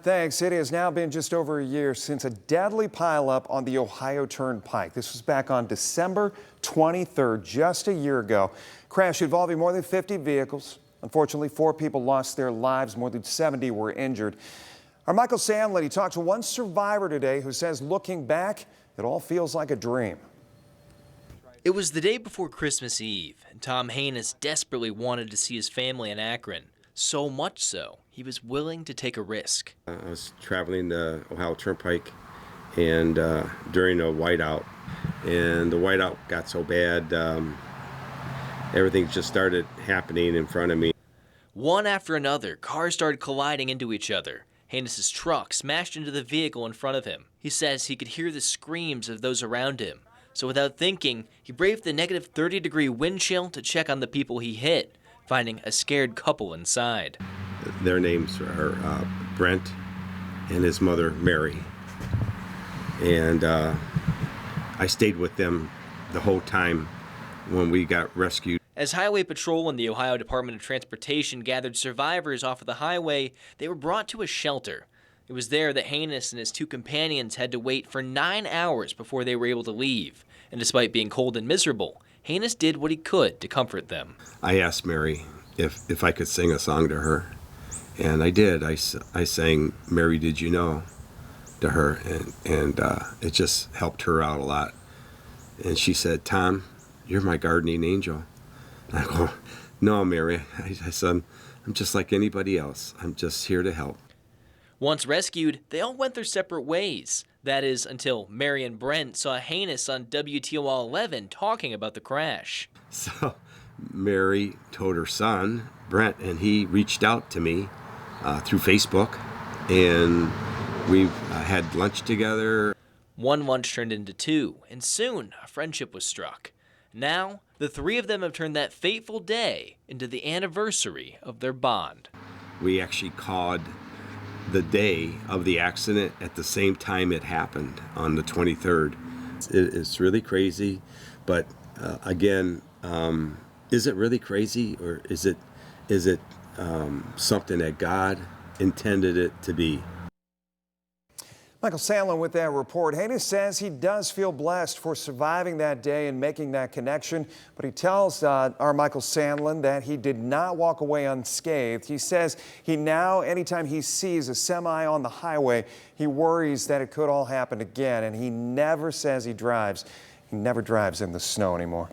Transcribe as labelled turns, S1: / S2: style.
S1: Thanks. It has now been just over a year since a deadly pileup on the Ohio Turnpike. This was back on December 23rd, just a year ago. Crash involving more than 50 vehicles. Unfortunately, 4 people lost their lives. More than 70 were injured. Our Michael Sandlin, he talked to one survivor today who says looking back, it all feels like a dream.
S2: It was the day before Christmas Eve, and Tom Hanus desperately wanted to see his family in Akron. So much so, he was willing to take a risk.
S3: I was traveling the Ohio Turnpike and during a whiteout, and the whiteout got so bad, everything just started happening in front of me.
S2: One after another, cars started colliding into each other. Hanus' truck smashed into the vehicle in front of him. He says he could hear the screams of those around him. So without thinking, he braved the negative 30-degree wind chill to check on the people he hit, finding a scared couple inside.
S3: Their names are Brent and his mother, Mary. And I stayed with them the whole time when we got rescued.
S2: As Highway Patrol and the Ohio Department of Transportation gathered survivors off of the highway, they were brought to a shelter. It was there that Hanus and his 2 companions had to wait for 9 hours before they were able to leave. And despite being cold and miserable, Hanus did what he could to comfort them.
S3: I asked Mary if I could sing a song to her, and I did. I sang "Mary, Did You Know" to her, and it just helped her out a lot. And she said, "Tom, you're my guardian angel." And I go, "No, Mary," I said, "I'm just like anybody else. I'm just here to help."
S2: Once rescued, they all went their separate ways. That is, until Mary and Brent saw Hanus on WTOL 11 talking about the crash.
S3: So Mary told her son, Brent, and he reached out to me through Facebook, and we had lunch together.
S2: One lunch turned into 2, and soon a friendship was struck. Now, the 3 of them have turned that fateful day into the anniversary of their bond.
S3: We actually called the day of the accident at the same time it happened on the 23rd. It's really crazy, but again, is it really crazy, or is it something that God intended it to be?
S1: Michael Sandlin with that report. Hanus says he does feel blessed for surviving that day and making that connection, but he tells our Michael Sandlin that he did not walk away unscathed. He says he now, anytime he sees a semi on the highway, he worries that it could all happen again, and he never says he never drives in the snow anymore.